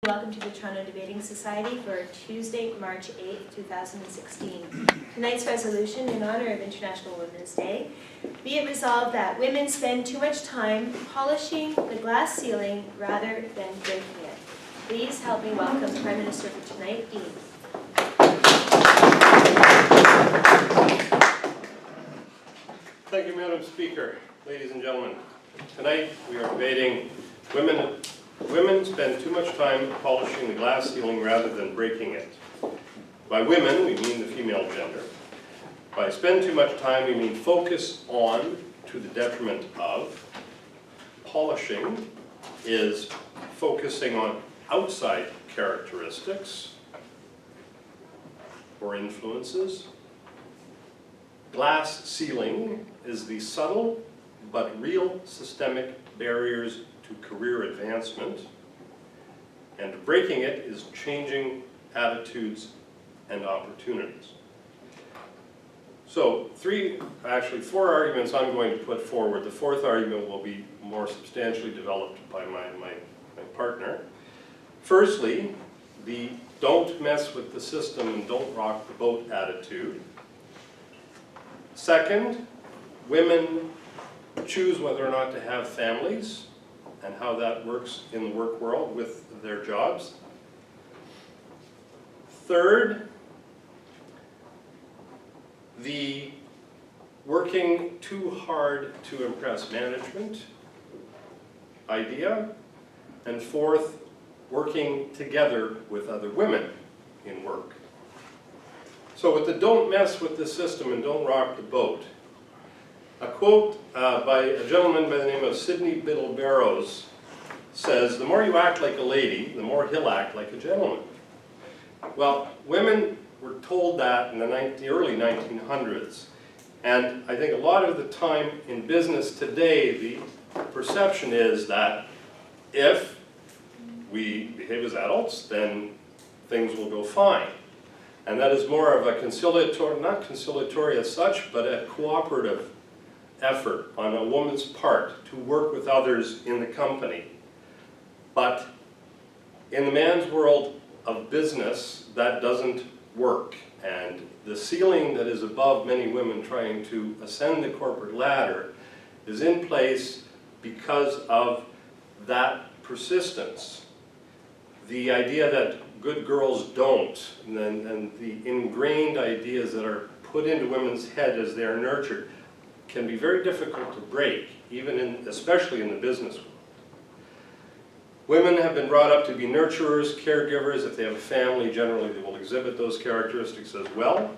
Welcome to the Toronto Debating Society for Tuesday, March 8th, 2016. Tonight's resolution in honor of International Women's Day. Be it resolved that women spend too much time polishing the glass ceiling rather than breaking it. Please help me welcome the Prime Minister for tonight, Dean. Thank you, Madam Speaker. Ladies and gentlemen, tonight we are debating Women spend too much time polishing the glass ceiling rather than breaking it. By women, we mean the female gender. By spend too much time, we mean focus on to the detriment of. Polishing is focusing on outside characteristics or influences. Glass ceiling is the subtle but real systemic barriers to career advancement, and breaking it is changing attitudes and opportunities. So four arguments I'm going to put forward. The fourth argument will be more substantially developed by my partner. Firstly, the don't mess with the system and don't rock the boat attitude. Second, women choose whether or not to have families and how that works in the work world with their jobs. Third, the working too hard to impress management idea. And fourth, working together with other women in work. So with the don't mess with the system and don't rock the boat, a quote by a gentleman by the name of Sidney Biddle Barrows says, "The more you act like a lady, the more he'll act like a gentleman." Well, women were told that in the early 1900s. And I think a lot of the time in business today, the perception is that if we behave as adults, then things will go fine. And that is more of a conciliatory, not conciliatory as such, but a cooperative effort on a woman's part to work with others in the company. But in the man's world of business, that doesn't work. And the ceiling that is above many women trying to ascend the corporate ladder is in place because of that persistence. The idea that good girls don't, and the ingrained ideas that are put into women's head as they are nurtured, can be very difficult to break, especially in the business world. Women have been brought up to be nurturers, caregivers. If they have a family, generally they will exhibit those characteristics as well.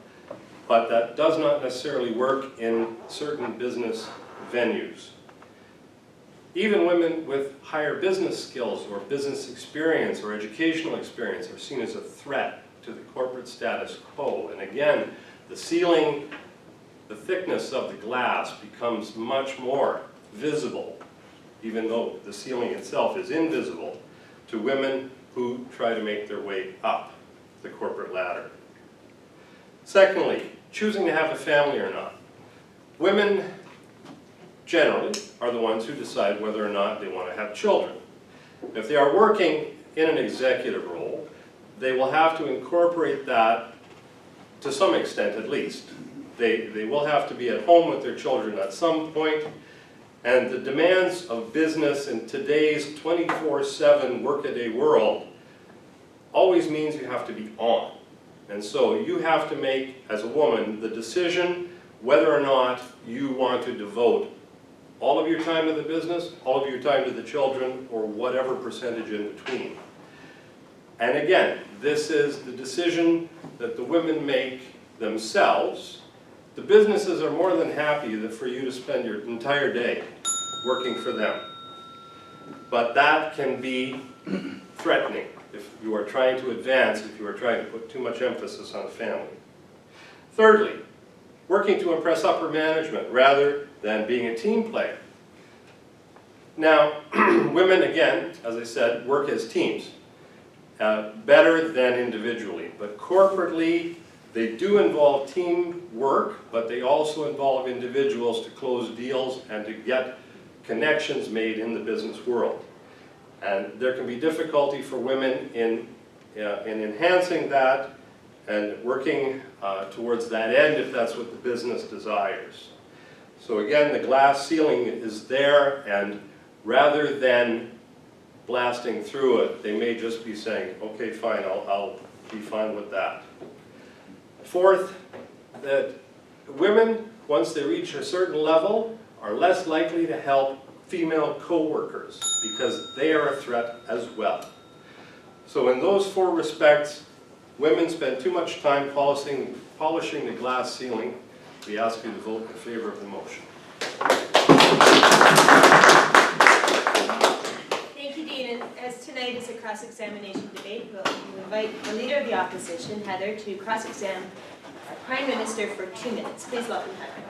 But that does not necessarily work in certain business venues. Even women with higher business skills or business experience or educational experience are seen as a threat to the corporate status quo. And again, the ceiling, the thickness of the glass becomes much more visible, even though the ceiling itself is invisible, to women who try to make their way up the corporate ladder. Secondly, choosing to have a family or not. Women generally are the ones who decide whether or not they want to have children. If they are working in an executive role, they will have to incorporate that to some extent at least. They will have to be at home with their children at some point, and the demands of business in today's 24/7 workaday world always means you have to be on. And so you have to make, as a woman, the decision whether or not you want to devote all of your time to the business, all of your time to the children, or whatever percentage in between. And again, this is the decision that the women make themselves. The businesses are more than happy for you to spend your entire day working for them. But that can be threatening if you are trying to advance, if you are trying to put too much emphasis on a family. Thirdly, working to impress upper management rather than being a team player. Now, women, again, as I said, work as teams, better than individually. But corporately, they do involve teamwork, but they also involve individuals to close deals and to get connections made in the business world. And there can be difficulty for women in enhancing that and working towards that end if that's what the business desires. So again, the glass ceiling is there, and rather than blasting through it, they may just be saying, okay, fine, I'll be fine with that. Fourth, that women, once they reach a certain level, are less likely to help female co-workers because they are a threat as well. So in those 4 respects, women spend too much time polishing the glass ceiling. We ask you to vote in favor of the motion. Thank you, Dean. And as tonight is a cross-examination debate, we'll invite the Leader of the Opposition, Heather, to cross-examine our Prime Minister for 2 minutes. Please welcome Heather.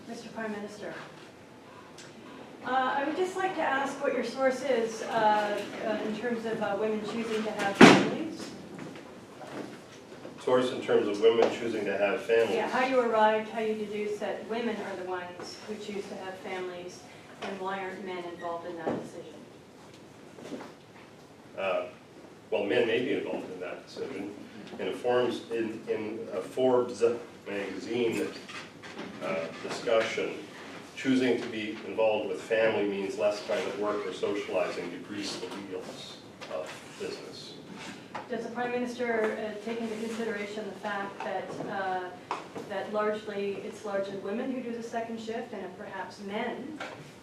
Mr. Prime Minister, I would just like to ask what your source is in terms of women choosing to have families. Source in terms of women choosing to have families? Yeah, how you arrived, how you deduce that women are the ones who choose to have families, and why aren't men involved in that decision? Well, men may be involved in that decision. In a Forbes magazine discussion, choosing to be involved with family means less time at work or socializing to grease the wheels of business. Does the Prime Minister take into consideration the fact that that it's largely women who do the second shift, and if perhaps men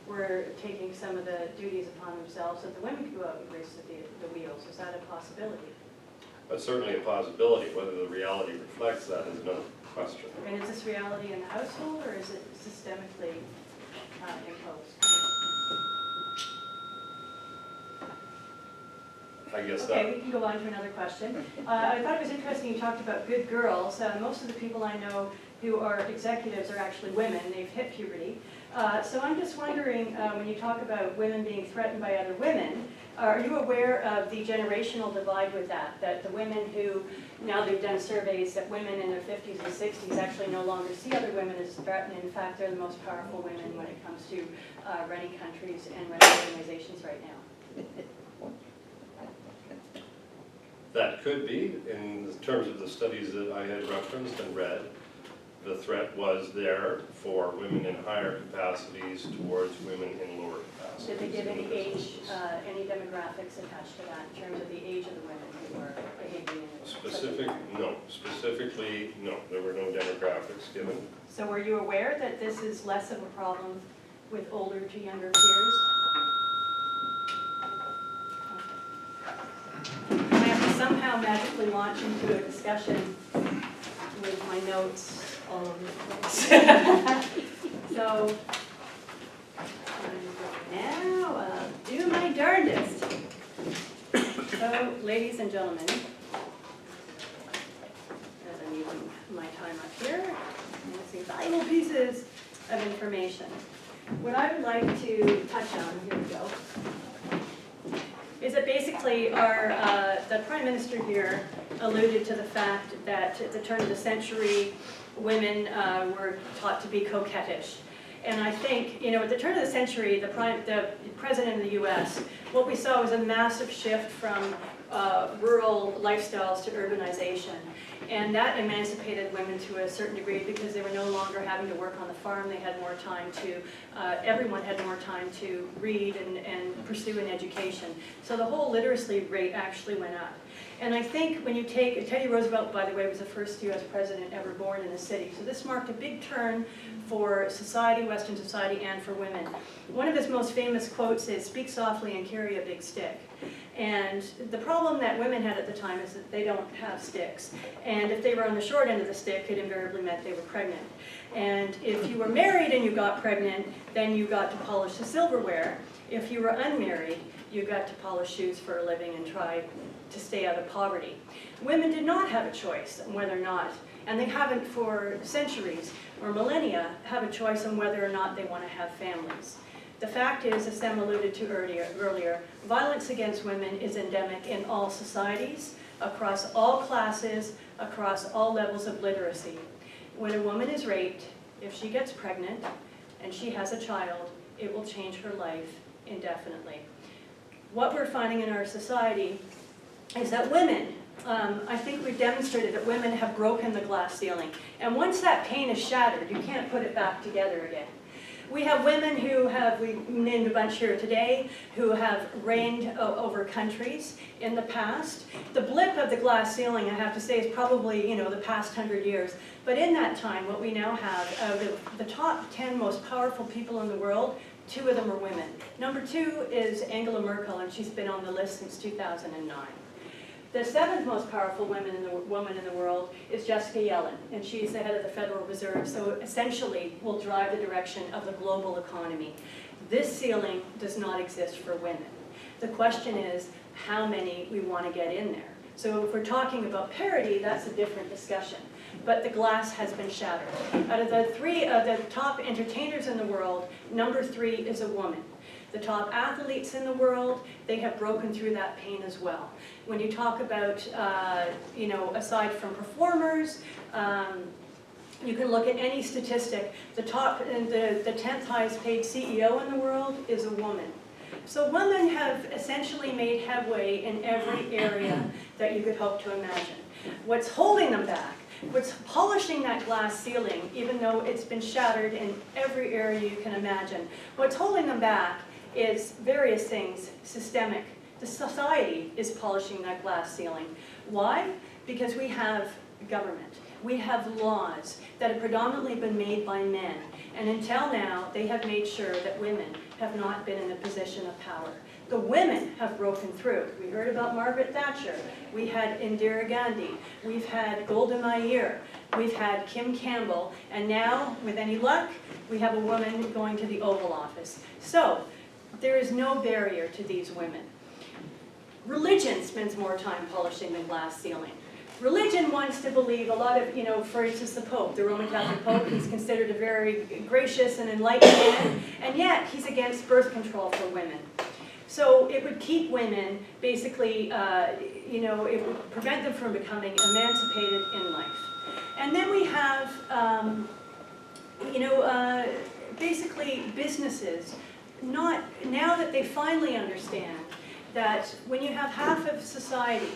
were taking some of the duties upon themselves, that the women could go out and grease the wheels? Is that a possibility? That's certainly a possibility. Whether the reality reflects that is another question. And is this reality in the household, or is it systemically imposed? I guess Okay, that. we can go on to another question. I thought it was interesting you talked about good girls. Most of the people I know who are executives are actually women. They've hit puberty. So I'm just wondering, when you talk about women being threatened by other women, are you aware of the generational divide with that? That the women who, now they've done surveys, that women in their 50s and 60s actually no longer see other women as threatened. In fact, they're the most powerful women when it comes to running countries and running organizations right now. That could be, in terms of the studies that I had referenced and read. The threat was there for women in higher capacities towards women in lower capacities. Did they give any age, any demographics attached to that in terms of the age of the women who were behaving in No. Specifically, no. There were no demographics given. So were you aware that this is less of a problem with older to younger peers? I have to somehow magically launch into a discussion with my notes all over the place. So, now I'll do my darndest. So, ladies and gentlemen, as I'm using my time up here, you'll see valuable pieces of information. What I would like to touch on, here we go, is that basically the Prime Minister here alluded to the fact that at the turn of the century, women were taught to be coquettish. And I think, at the turn of the century, the President of the US, what we saw was a massive shift from rural lifestyles to urbanization. And that emancipated women to a certain degree because they were no longer having to work on the farm. They had more time to, everyone had more time to read and pursue an education. So the whole literacy rate actually went up. And I think when you take, Teddy Roosevelt, by the way, was the first US president ever born in a city. So this marked a big turn for society, Western society, and for women. One of his most famous quotes is, "Speak softly and carry a big stick." And the problem that women had at the time is that they don't have sticks. And if they were on the short end of the stick, it invariably meant they were pregnant. And if you were married and you got pregnant, then you got to polish the silverware. If you were unmarried, you got to polish shoes for a living and try to stay out of poverty. Women did not have a choice on whether or not, and they haven't for centuries or millennia, have a choice on whether or not they want to have families. The fact is, as Sam alluded to earlier, violence against women is endemic in all societies. across all classes, across all levels of literacy. When a woman is raped, if she gets pregnant and she has a child, it will change her life indefinitely. What we're finding in our society is that women, I think we've demonstrated that women have broken the glass ceiling. And once that pane is shattered, you can't put it back together again. We have women who have, we named a bunch here today, who have reigned over countries in the past. The blip of the glass ceiling, I have to say, is probably, you know, the past 100 years. But in that time, what we now have, out of the top 10 most powerful people in the world, 2 of them are women. Number 2 is Angela Merkel, and she's been on the list since 2009. The 7th most powerful woman in the world is Jessica Yellen, and she's the head of the Federal Reserve, so essentially will drive the direction of the global economy. This ceiling does not exist for women. The question is how many we want to get in there. So if we're talking about parity, that's a different discussion. But the glass has been shattered. Out of the 3 of the top entertainers in the world, number 3 is a woman. The top athletes in the world, they have broken through that pane as well. When you talk about, you know, aside from performers, you can look at any statistic. The 10th highest paid CEO in the world is a woman. So women have essentially made headway in every area that you could hope to imagine. What's holding them back, what's polishing that glass ceiling, even though it's been shattered in every area you can imagine, what's holding them back is various things, systemic. The society is polishing that glass ceiling. Why? Because we have government. We have laws that have predominantly been made by men. And until now, they have made sure that women have not been in a position of power. The women have broken through. We heard about Margaret Thatcher. We had Indira Gandhi. We've had Golda Meir. We've had Kim Campbell. And now, with any luck, we have a woman going to the Oval Office. So, there is no barrier to these women. Religion spends more time polishing the glass ceiling. Religion wants to believe a lot of, you know, for instance, the Pope, the Roman Catholic Pope, he's considered a very gracious and enlightened man, and yet he's against birth control for women. So it would keep women, basically, you know, it would prevent them from becoming emancipated in life. And then we have, you know, basically businesses, now that they finally understand that when you have half of society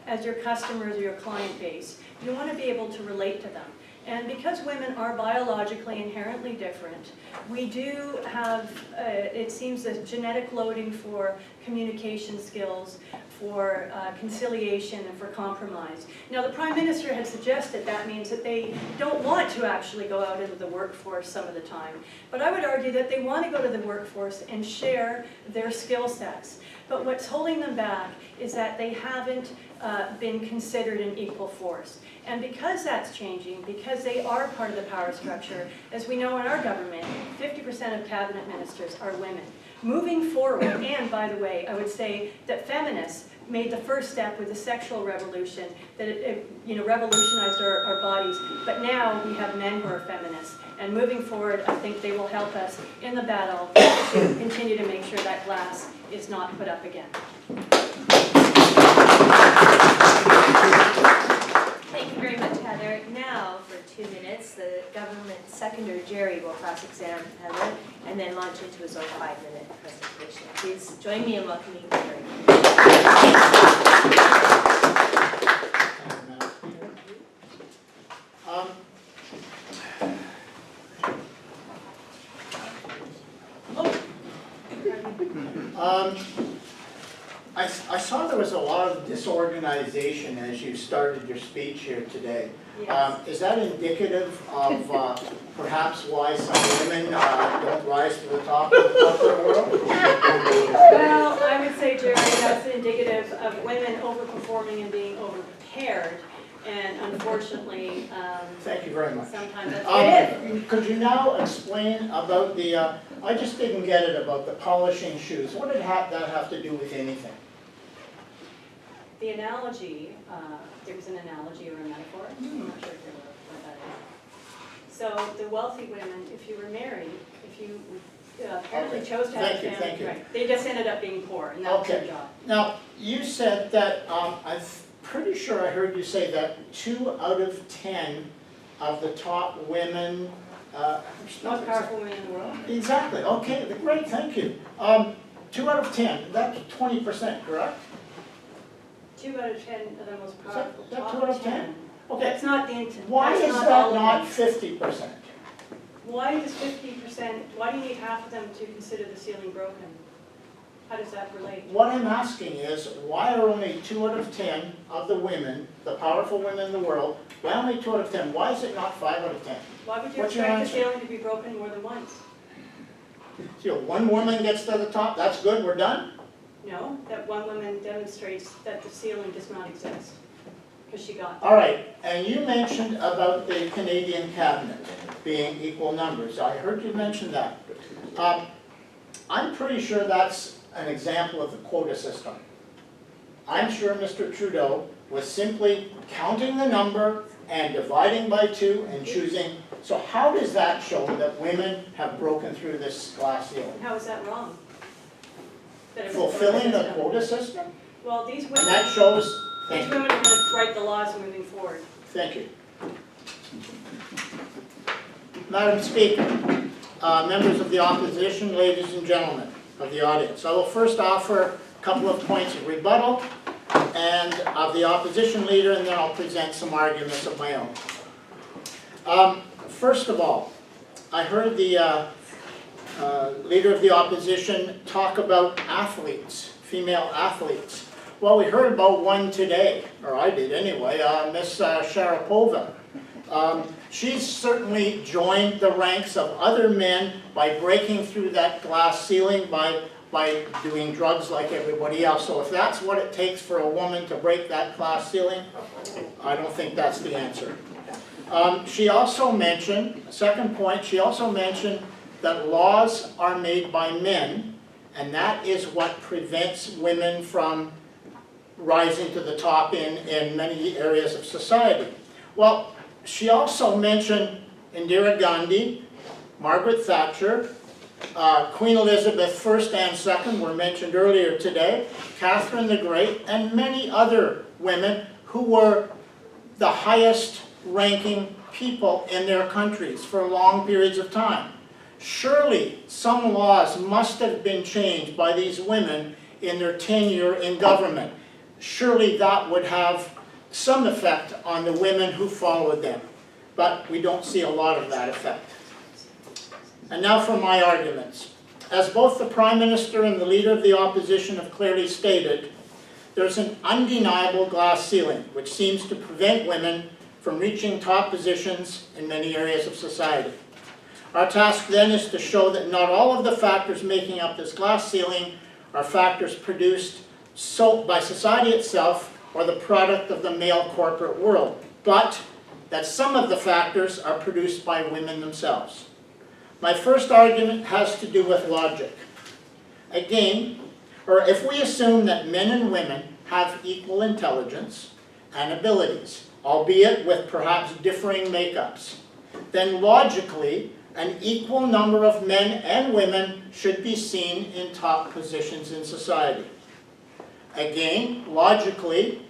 as your customers or your client base, you want to be able to relate to them. And because women are biologically inherently different, we do have, it seems, a genetic loading for communication skills, for conciliation, and for compromise. Now, the Prime Minister had suggested that means that they don't want to actually go out into the workforce some of the time. But I would argue that they want to go to the workforce and share their skill sets. But what's holding them back is that they haven't been considered an equal force. And because that's changing, because they are part of the power structure, as we know in our government, 50% of cabinet ministers are women. Moving forward, and by the way, I would say that feminists made the first step with the sexual revolution, that it you know, revolutionized our bodies, but now we have men who are feminists. And moving forward, I think they will help us in the battle to continue to make sure that glass is not put up again. Thank you very much, Heather. Now, for 2 minutes, the government seconder, Jerry, will cross-examine Heather and then launch into his own 5-minute presentation. Please join me in welcoming Jerry. I saw there was a lot of disorganization as you started your speech here today. Yes. Is that indicative of perhaps why some women don't rise to the top of the corporate world? Well, I would say, Jerry, that's indicative of women overperforming and being overprepared. And unfortunately, Thank you very much. sometimes that's what it is. Could you now explain about the, I just didn't get it about the polishing shoes. What did that have to do with anything? The analogy, there was an analogy or a metaphor, I'm not sure if you know what that is. So the wealthy women, if you were married, if you apparently chose to have a family, Thank you. right, they just ended up being poor, and that was their job. Now, you said that pretty sure I heard you say that 2 out of 10 of the top women, Most powerful women in the world. exactly, okay, great, thank you. 2 out of 10, that's 20%, correct? 2 out of 10 of the most Is powerful. that Top 2 out of 10? Okay, That's not the intent. why That's is all that of not them. 50%? Why does 50%, why do you need half of them to consider the ceiling broken? How does that relate? What I'm asking is, why are only 2 out of 10 of the women, the powerful women in the world, why only 2 out of 10? Why is it not 5 out of 10? Why would you What's your expect the answer? ceiling to be broken more than once? So one woman gets to the top, that's good, we're done? No, that one woman demonstrates that the ceiling does not exist, because she got there. All right, and you mentioned about the Canadian cabinet being equal numbers. I heard you mention that. I'm pretty sure that's an example of the quota system. I'm sure Mr. Trudeau was simply counting the number and dividing by 2 and choosing. So how does that show that women have broken through this glass ceiling? And how is that wrong? That it was a quota Fulfilling the system. quota system? Well, these And women, that shows, these thank you, women are going to write the laws moving forward. thank you. Madam Speaker, members of the opposition, ladies and gentlemen of the audience, I will first offer a couple of points of rebuttal and of the opposition leader, and then I'll present some arguments of my own. First of all, I heard the leader of the opposition talk about athletes, female athletes. Well, we heard about one today, or I did anyway, Miss Sharapova. She's certainly joined the ranks of other men by breaking through that glass ceiling, by doing drugs like everybody else. So if that's what it takes for a woman to break that glass ceiling, I don't think that's the answer. She also mentioned, second point, she also mentioned that laws are made by men, and that is what prevents women from rising to the top in many areas of society. Well, she also mentioned Indira Gandhi, Margaret Thatcher, Queen Elizabeth I and II were mentioned earlier today, Catherine the Great, and many other women who were the highest ranking people in their countries for long periods of time. Surely some laws must have been changed by these women in their tenure in government. Surely that would have some effect on the women who followed them. But we don't see a lot of that effect. And now for my arguments. As both the Prime Minister and the Leader of the Opposition have clearly stated, there's an undeniable glass ceiling which seems to prevent women from reaching top positions in many areas of society. Our task then is to show that not all of the factors making up this glass ceiling are factors produced by society itself or the product of the male corporate world, but that some of the factors are produced by women themselves. My first argument has to do with logic. Again, or if we assume that men and women have equal intelligence and abilities, albeit with perhaps differing makeups, then logically an equal number of men and women should be seen in top positions in society. Again, logically,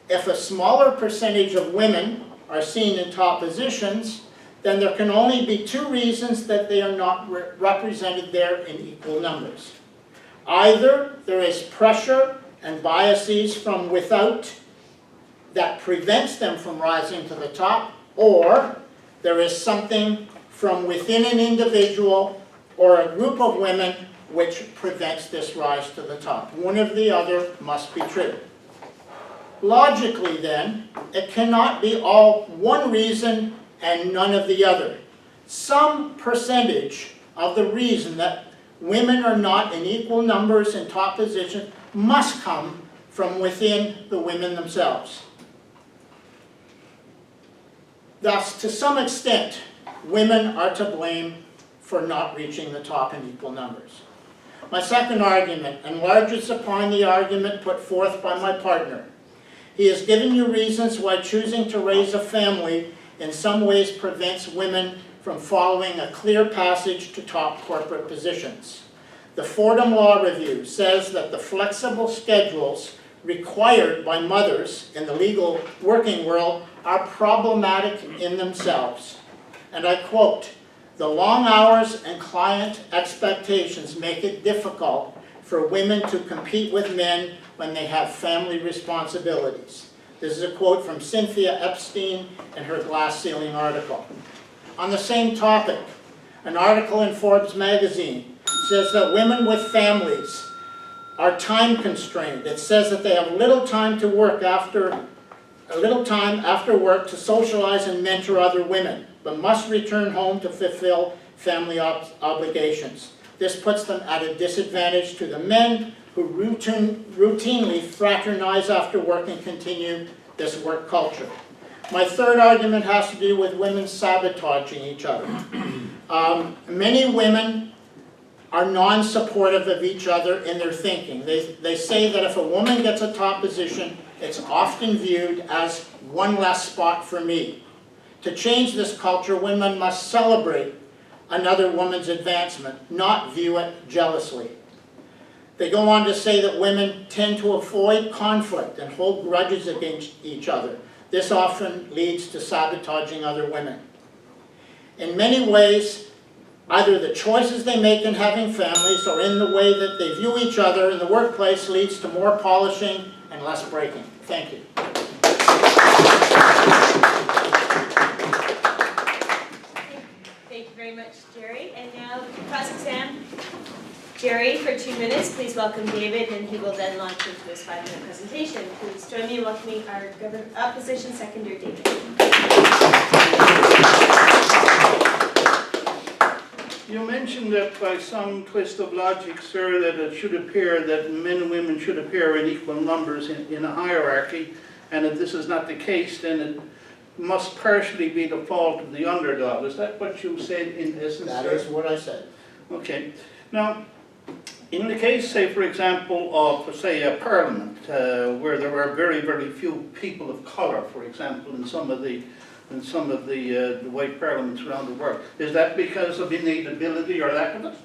if a smaller percentage of women are seen in top positions, then there can only be 2 reasons that they are not represented there in equal numbers. Either there is pressure and biases from without that prevents them from rising to the top, or there is something from within an individual or a group of women which prevents this rise to the top. One or the other must be true. Logically then, it cannot be all one reason and none of the other. Some percentage of the reason that women are not in equal numbers in top positions must come from within the women themselves. Thus, to some extent, women are to blame for not reaching the top in equal numbers. My second argument enlarges upon the argument put forth by my partner. He has given you reasons why choosing to raise a family in some ways prevents women from following a clear passage to top corporate positions. The Fordham Law Review says that the flexible schedules required by mothers in the legal working world are problematic in themselves. And I quote, "The long hours and client expectations make it difficult for women to compete with men when they have family responsibilities." This is a quote from Cynthia Epstein in her Glass Ceiling article. On the same topic, an article in Forbes magazine says that women with families are time constrained. It says that they have little time after work to socialize and mentor other women, but must return home to fulfill family obligations. This puts them at a disadvantage to the men who routinely fraternize after work and continue this work culture. My third argument has to do with women sabotaging each other. Many women are non-supportive of each other in their thinking. They say that if a woman gets a top position, it's often viewed as one less spot for me. To change this culture, women must celebrate another woman's advancement, not view it jealously. They go on to say that women tend to avoid conflict and hold grudges against each other. This often leads to sabotaging other women. In many ways, either the choices they make in having families or in the way that they view each other in the workplace leads to more polishing and less breaking. Thank you. Thank you very much, Jerry. And now cross-exam Jerry for 2 minutes. Please welcome David, and he will then launch into his 5-minute presentation. Please join me in welcoming our opposition seconder, David. You mentioned that by some twist of logic, sir, that it should appear that men and women should appear in equal numbers in a hierarchy, and if this is not the case, then it must partially be the fault of the underdog. Is that what you said in essence, That sir? is what I said. Okay. Now, in the case, say, for example, of, say, a parliament, where there are very, very few people of colour, for example, in some of the white parliaments around the world, is that because of innate ability or lack of it?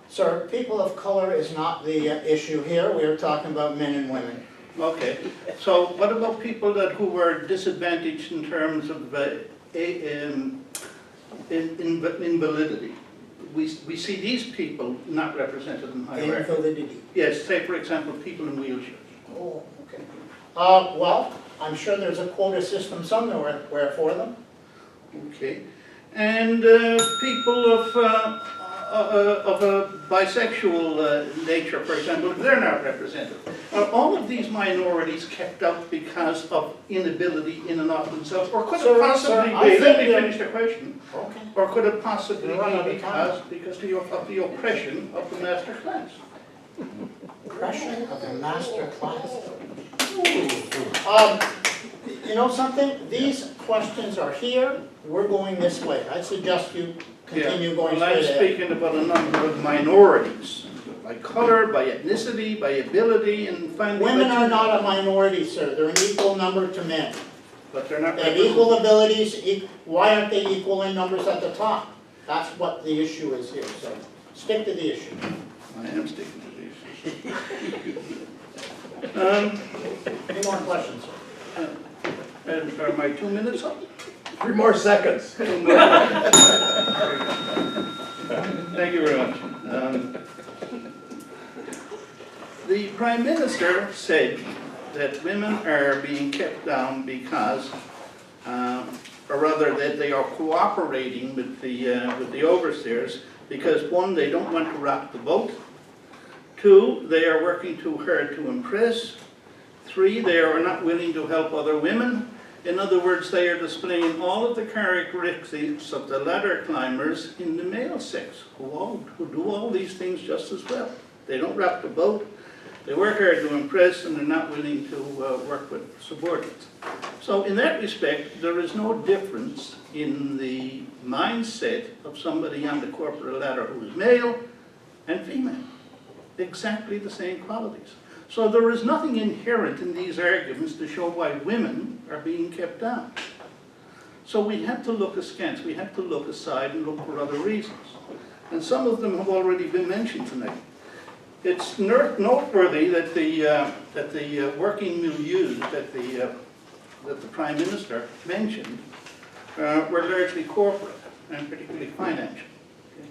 Sir, people of color is not the issue here. We are talking about men and women. Okay. So what about people who were disadvantaged in terms of invalidity? We see these people not represented in hierarchy. Invalidity. Yes, say for example, people in wheelchairs. Oh, okay. Well, I'm sure there's a quota system somewhere for them. Okay. And people of a bisexual nature, for example, if they're not represented. Are all of these minorities kept out because of inability in and of themselves? Or could it possibly be, let me finish the question, Okay. or could it possibly You're right, be because of the oppression of the master class? Oppression of the master class. You know something? These questions are here. We're going this way. I suggest you continue going well, I'm straight ahead. speaking about a number of minorities, by color, by ethnicity, by ability, and finally... Women are not a minority, sir. They're an equal number to men. But they're not They have equal abilities. Why aren't they equal in numbers at the top? That's what the issue is here. So stick to the issue. I am sticking to the issue. Any more questions, sir? Are my 2 minutes up? 3 more seconds. Thank you very much. The Prime Minister said that women are being kept down because, or rather that they are cooperating with the overseers because 1, they don't want to rock the boat, 2, they are working too hard to impress, 3, they are not willing to help other women. In other words, they are displaying all of the characteristics of the ladder climbers in the male sex, who do all these things just as well. They don't rock the boat, they work hard to impress, and they're not willing to work with subordinates. So in that respect, there is no difference in the mindset of somebody on the corporate ladder who is male and female. Exactly the same qualities. So there is nothing inherent in these arguments to show why women are being kept down. So we have to look askance, we have to look aside and look for other reasons. And some of them have already been mentioned tonight. It's noteworthy that the working milieux that the Prime Minister mentioned were largely corporate and particularly financial. Okay.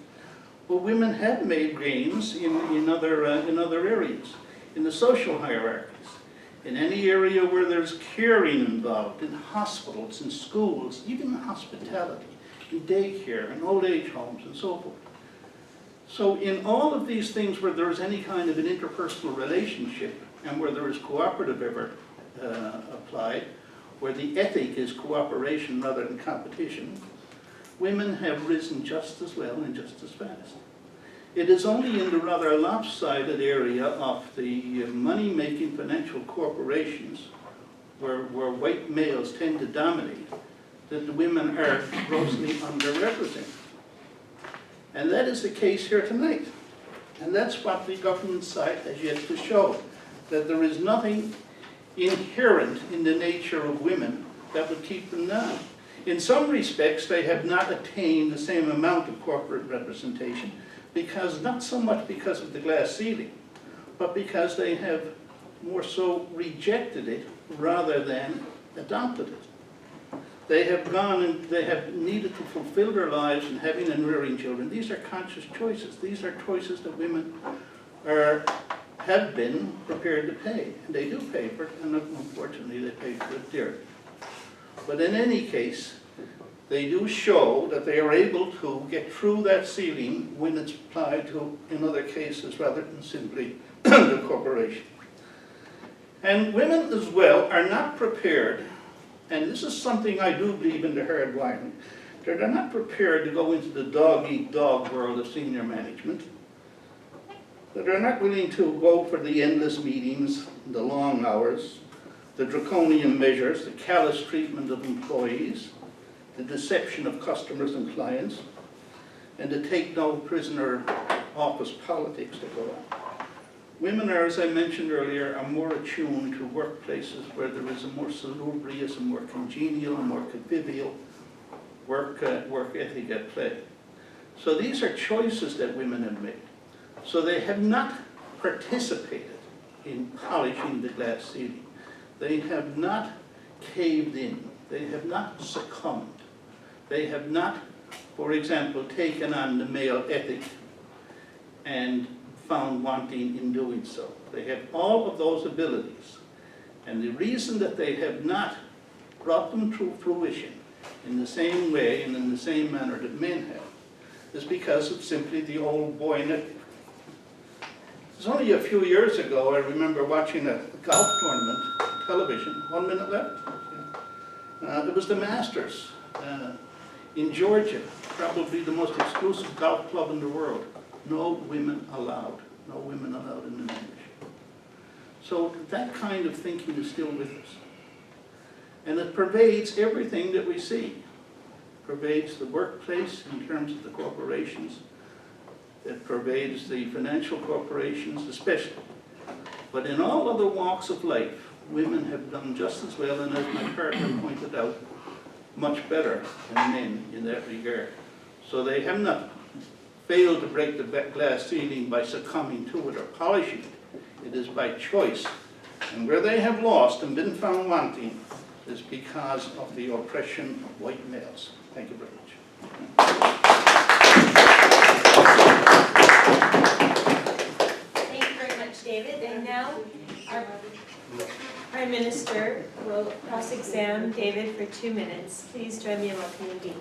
Well, women have made gains in other areas, in the social hierarchies, in any area where there's caring involved, in hospitals, in schools, even in hospitality, in daycare, in old age homes, and so forth. So in all of these things where there is any kind of an interpersonal relationship and where there is cooperative effort applied, where the ethic is cooperation rather than competition, women have risen just as well and just as fast. It is only in the rather lopsided area of the money-making financial corporations where white males tend to dominate that the women are grossly underrepresented. And that is the case here tonight. And that's what the government side has yet to show, that there is nothing inherent in the nature of women that would keep them down. In some respects, they have not attained the same amount of corporate representation, because not so much because of the glass ceiling, but because they have more so rejected it rather than adopted it. They have gone and they have needed to fulfill their lives in having and rearing children. These are conscious choices. These are choices that women have been prepared to pay. And they do pay for it, and unfortunately they pay for it dearly. But in any case, they do show that they are able to get through that ceiling when it's applied to, in other cases, rather than simply the corporation. And women as well are not prepared, and this is something I do believe in the hard wiring, they're not prepared to go into the dog-eat-dog world of senior management. That they're not willing to go for the endless meetings, the long hours, the draconian measures, the callous treatment of employees, the deception of customers and clients, and the take no prisoner office politics that go on. Women are, as I mentioned earlier, are more attuned to workplaces where there is a more salubrious, a more congenial, a more convivial work ethic at play. So these are choices that women have made. So they have not participated in polishing the glass ceiling. They have not caved in. They have not succumbed. They have not, for example, taken on the male ethic and found wanting in doing so. They have all of those abilities. And the reason that they have not brought them to fruition in the same way and in the same manner that men have is because of simply the old boy ethic. It was only a few years ago I remember watching a golf tournament on television. 1 minute left. It was the Masters in Georgia, probably the most exclusive golf club in the world. No women allowed. No women allowed in the membership. So that kind of thinking is still with us. And it pervades everything that we see. It pervades the workplace in terms of the corporations. It pervades the financial corporations especially. But in all other walks of life, women have done just as well, and as my partner pointed out, much better than men in that regard. So they have not failed to break the glass ceiling by succumbing to it or polishing it. It is by choice. And where they have lost and been found wanting is because of the oppression of white males. Thank you very much. Thank you very much, David. And now our Prime Minister will cross-examine David for 2 minutes. Please join me in welcoming Dean.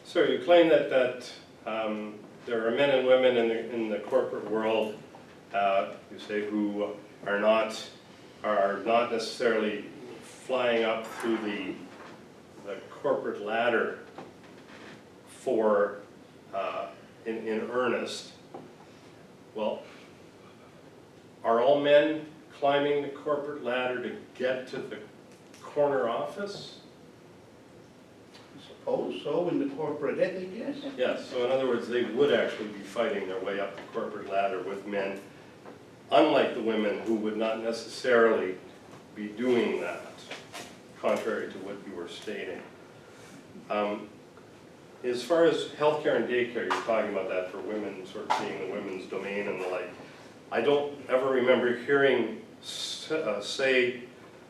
So you claim that there are men and women in the corporate world, you say, who are not necessarily flying up through the corporate ladder for in earnest. Well, are all men climbing the corporate ladder to get to the corner office? Suppose so in the corporate ethic, yes. Yes, so in other words, they would actually be fighting their way up the corporate ladder with men, unlike the women who would not necessarily be doing that. contrary to what you were stating. As far as healthcare and daycare, you're talking about that for women, sort of being the women's domain and the like. I don't ever remember hearing say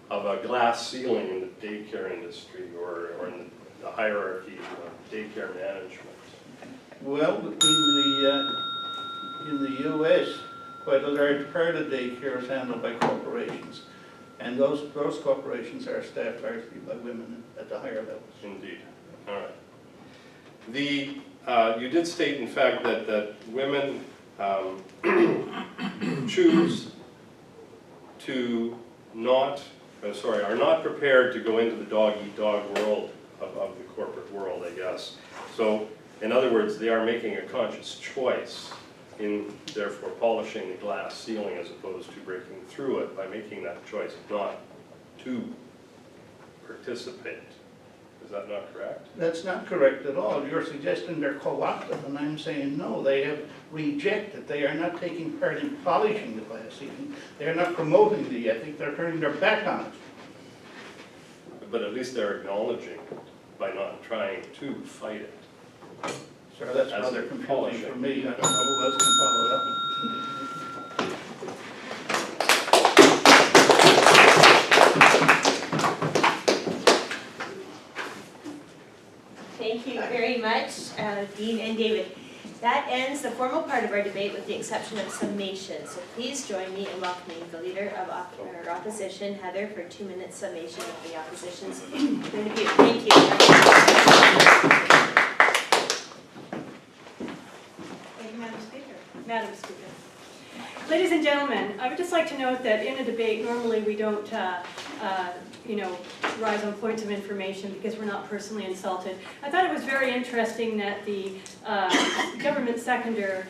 of a glass ceiling in the daycare industry or in the hierarchy of daycare management. Well, in the US, quite a large part of daycare is handled by corporations. And those corporations are staffed largely by women at the higher levels. Indeed. All right. You did state, in fact, that women choose to are not prepared to go into the dog-eat-dog world of the corporate world, I guess. So, in other words, they are making a conscious choice in therefore polishing the glass ceiling as opposed to breaking through it by making that choice not to participate. Is that not correct? That's not correct at all. You're suggesting they're co-opted, and I'm saying no, they have rejected. They are not taking part in polishing the glass ceiling. They are not promoting the ethic. They're turning their back on it. But at least they're acknowledging by not trying to fight it. So that's As rather they're confusing polishing. for me. I don't know who else can follow that one. Thank you very much, Dean and David. That ends the formal part of our debate with the exception of summation. So please join me in welcoming the leader of our opposition, Heather, for 2-minute summation of the opposition's point of view. Thank you. Thank you, Madam Speaker. Madam Speaker. Ladies and gentlemen, I would just like to note that in a debate, normally we don't, rise on points of information because we're not personally insulted. I thought it was very interesting that the government seconder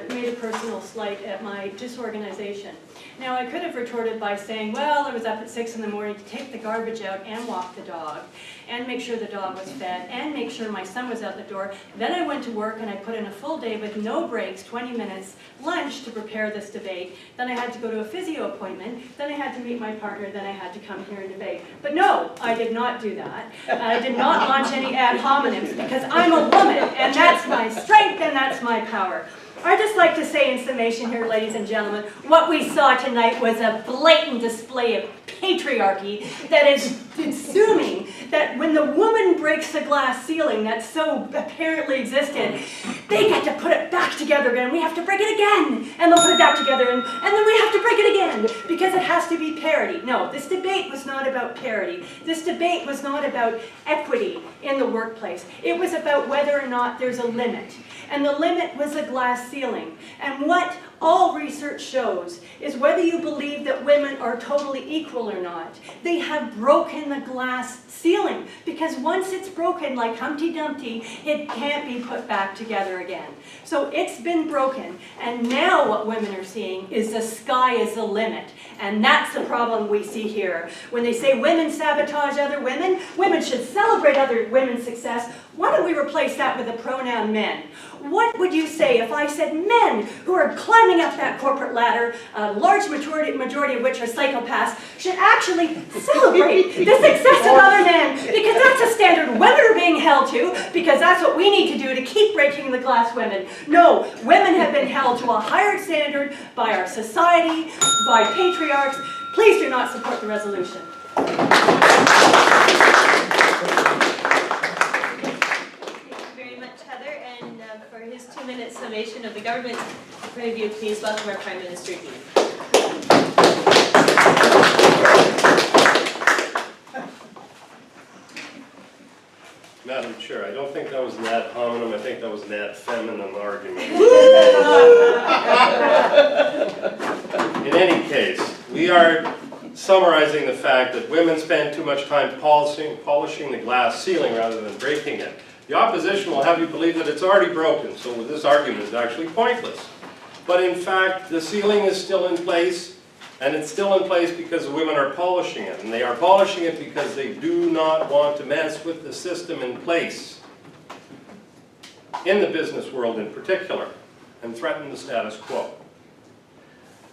made a personal slight at my disorganization. Now, I could have retorted by saying, well, I was up at 6 in the morning to take the garbage out and walk the dog, and make sure the dog was fed, and make sure my son was out the door. Then I went to work and I put in a full day with no breaks, 20 minutes, lunch to prepare this debate. Then I had to go to a physio appointment, then I had to meet my partner, then I had to come here and debate. But no, I did not do that. I did not launch any ad hominems because I'm a woman, and that's my strength and that's my power. I'd just like to say in summation here, ladies and gentlemen, what we saw tonight was a blatant display of patriarchy that is assuming that when the woman breaks the glass ceiling that so apparently existed, they get to put it back together again. We have to break it again, and they'll put it back together, and then we have to break it again, because it has to be parity. No, this debate was not about parity. This debate was not about equity in the workplace. It was about whether or not there's a limit. And the limit was a glass ceiling. And what all research shows is whether you believe that women are totally equal or not, they have broken the glass ceiling. Because once it's broken, like Humpty Dumpty, it can't be put back together again. So it's been broken, and now what women are seeing is the sky is the limit. And that's the problem we see here. When they say women sabotage other women, women should celebrate other women's success. Why don't we replace that with the pronoun men? What would you say if I said men who are climbing up that corporate ladder, a large majority of which are psychopaths, should actually celebrate the success of other men? Because that's a standard women are being held to, because that's what we need to do to keep breaking the glass women. No, women have been held to a higher standard by our society, by patriarchs. Please do not support the resolution. For his 2-minute summation of the government point of view, please welcome our Prime Minister, Dean. Madam Chair, I don't think that was an ad hominem, I think that was an ad feminine argument. In any case, we are summarizing the fact that women spend too much time polishing the glass ceiling rather than breaking it. The opposition will have you believe that it's already broken, so this argument is actually pointless. But in fact, the ceiling is still in place, and it's still in place because the women are polishing it. And they are polishing it because they do not want to mess with the system in place, in the business world in particular, and threaten the status quo.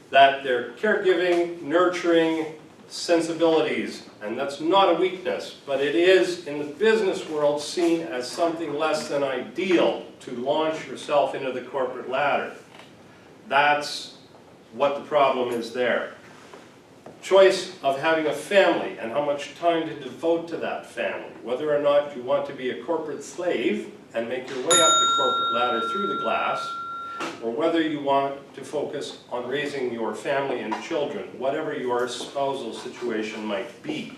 That their caregiving, nurturing, sensibilities, and that's not a weakness, but it is in the business world seen as something less than ideal to launch yourself into the corporate ladder. That's what the problem is there. Choice of having a family and how much time to devote to that family, whether or not you want to be a corporate slave and make your way up the corporate ladder through the glass, or whether you want to focus on raising your family and children, whatever your spousal situation might be.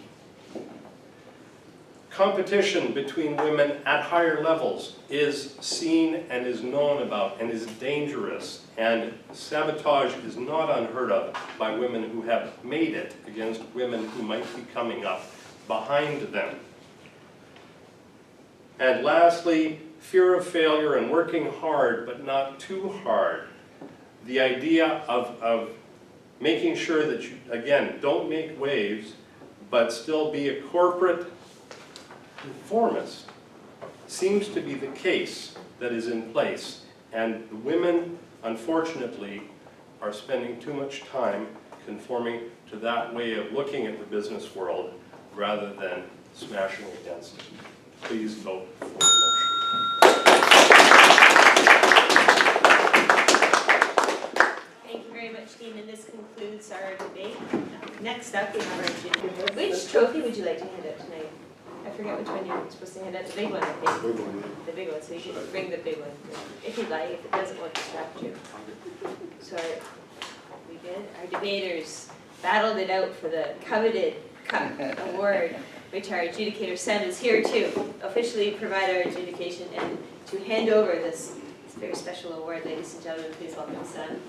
Competition between women at higher levels is seen and is known about and is dangerous, and sabotage is not unheard of by women who have made it against women who might be coming up behind them. And lastly, fear of failure and working hard but not too hard. The idea of making sure that you, again, don't make waves but still be a corporate conformist seems to be the case that is in place. And the women, unfortunately, are spending too much time conforming to that way of looking at the business world rather than smashing against it. Please vote for the motion. Thank you very much, Dean, and this concludes our debate. Next up, we have our Judicator. Which trophy would you like to hand out tonight? I forget which one you're supposed to hand out. The big one, I think. Big one, The big one, so you should bring the big one. If you'd like, if it doesn't, we'll distract you. So, we good? Our debaters battled it out for the coveted cup award, which our Judicator Sam is here to officially provide our adjudication and to hand over this very special award. Ladies and gentlemen, please welcome Sam.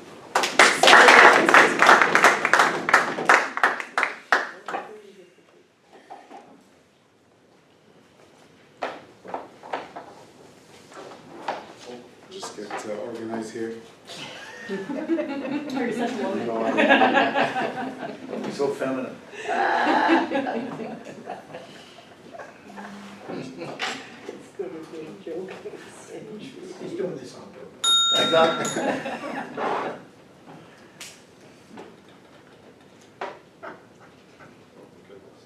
Just get organized here. You're such a woman. Don't be so feminine. He's doing this on purpose. Exactly.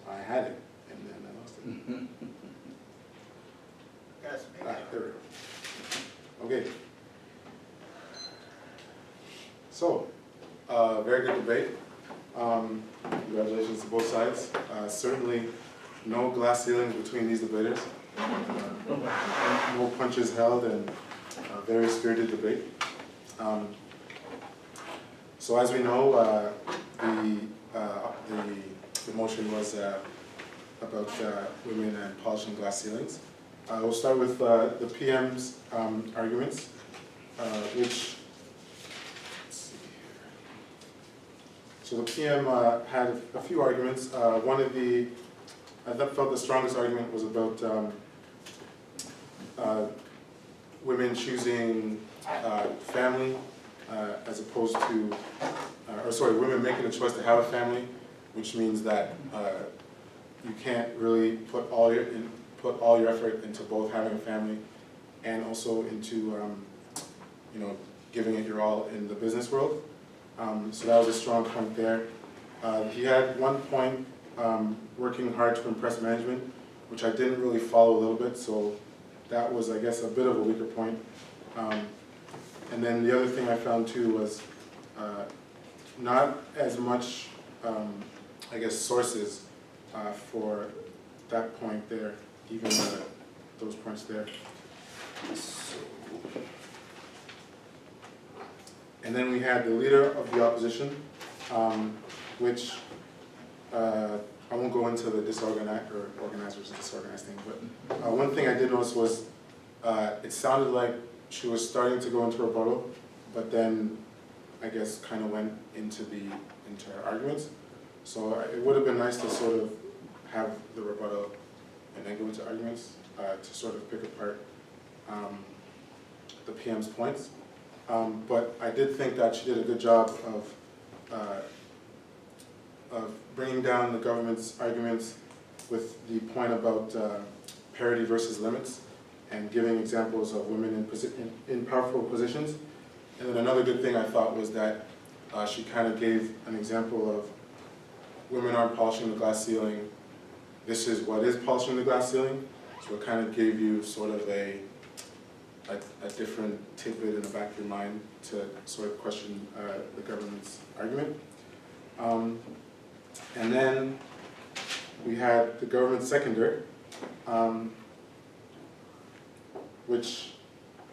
I had it, and then I lost it. Yes, There we go. Okay. So, very good debate. Congratulations to both sides. Certainly no glass ceilings between these debaters. No punches held, and a very spirited debate. So as we know, the motion was about women and polishing glass ceilings. We'll start with the PM's arguments, which, let's see here. So the PM had a few arguments. One of the, I felt the strongest argument was about women choosing family as opposed to, women making a choice to have a family, which means that you can't really put all your effort into both having a family and also into giving it your all in the business world. So that was a strong point there. He had one point, working hard to impress management, which I didn't really follow a little bit, so that was, I guess, a bit of a weaker point. And then the other thing I found too was not as much, I guess, sources for that point there, even those points there. So, and then we had the leader of the opposition, which I won't go into the organized versus disorganized thing, but one thing I did notice was it sounded like she was starting to go into rebuttal, but then I guess kind of went into her arguments. So it would have been nice to sort of have the rebuttal and then go into arguments to sort of pick apart the PM's points. But I did think that she did a good job of bringing down the government's arguments with the point about parity versus limits and giving examples of women in powerful positions. And then another good thing I thought was that she kind of gave an example women aren't polishing the glass ceiling, this is what is polishing the glass ceiling. So it kind of gave you sort of a different tidbit in the back of your mind to sort of question the government's argument. And then we had the government seconder, which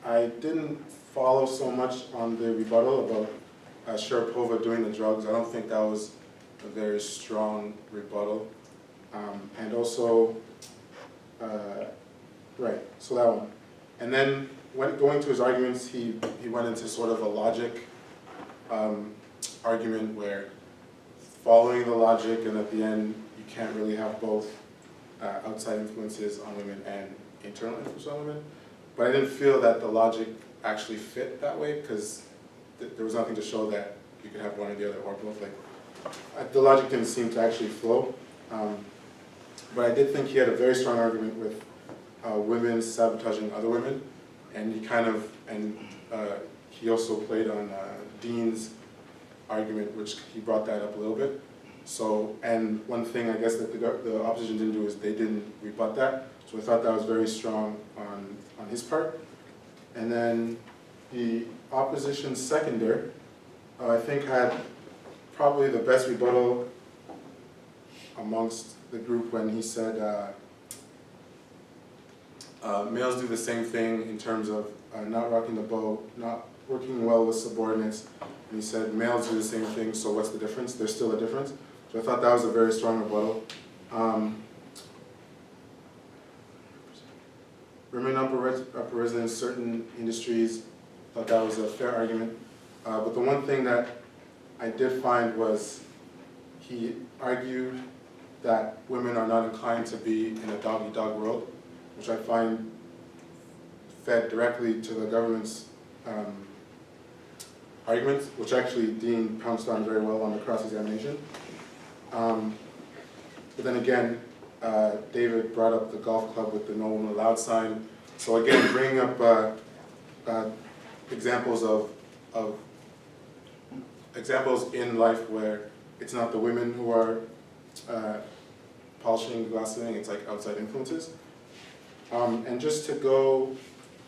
I didn't follow so much on the rebuttal about Sharapova doing the drugs. I don't think that was a very strong rebuttal. And also, right, so that one. And then going to his arguments, he went into sort of a logic argument where following the logic, and at the end, you can't really have both outside influences on women and internal influence on women. But I didn't feel that the logic actually fit that way, because there was nothing to show that you could have one or the other or both. Like, the logic didn't seem to actually flow. But I did think he had a very strong argument with women sabotaging other women, and he also played on Dean's argument, which he brought that up a little bit. So, and one thing I guess that the opposition didn't do is they didn't rebut that. So I thought that was very strong on his part. And then the opposition seconder, I think had probably the best rebuttal amongst the group when he said males do the same thing in terms of not rocking the boat, not working well with subordinates. And he said males do the same thing, so what's the difference? There's still a difference. So I thought that was a very strong rebuttal. Women upper in certain industries, thought that was a fair argument. But the one thing that I did find was he argued that women are not inclined to be in a dog-eat-dog world, which I find fed directly to the government's arguments, which actually Dean pounced on very well on the cross-examination. But then again, David brought up the golf club with the no woman allowed sign. So again, bringing up examples of examples in life where it's not the women who are polishing glass ceiling, it's like outside influences. And just to go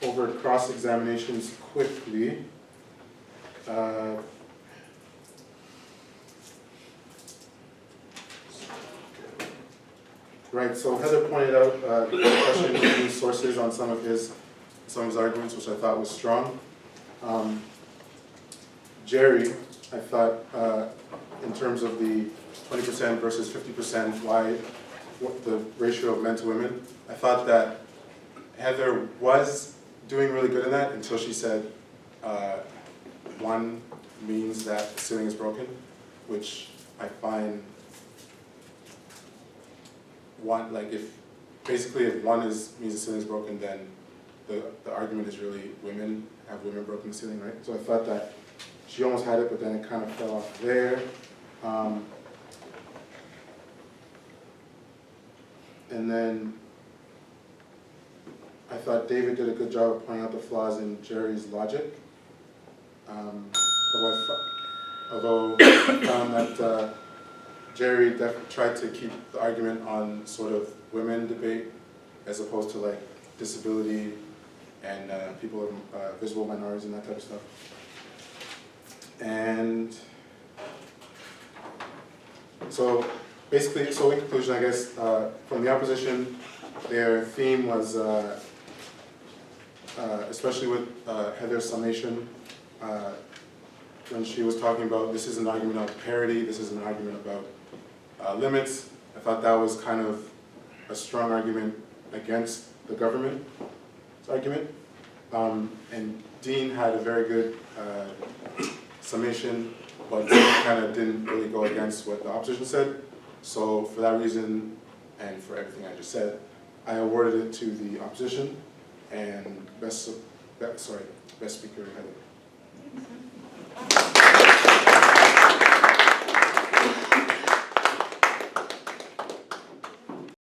over cross-examinations quickly, right, so Heather pointed out questioning sources on some of his arguments, which I thought was strong. Jerry, I thought, in terms of the 20% versus 50%, what the ratio of men to women, I thought that Heather was doing really good in that until she said one means that the ceiling is broken, which I find one, like if one means the ceiling is broken, then the argument is really have women broken the ceiling, right? So I thought that she almost had it, but then it kind of fell off there. And then I thought David did a good job of pointing out the flaws in Jerry's logic. Although I found that Jerry tried to keep the argument on sort of women debate as opposed to like disability and people of visible minorities and that type of stuff. And so basically, so in conclusion, I guess, from the opposition, their theme was, especially with Heather's summation, when she was talking about this is an argument of parity, this is an argument about limits. I thought that was kind of a strong argument against the government's argument. And Dean had a very good summation, but kind of didn't really go against what the opposition said. So for that reason, and for everything I just said, I awarded it to the opposition, and best speaker Heather.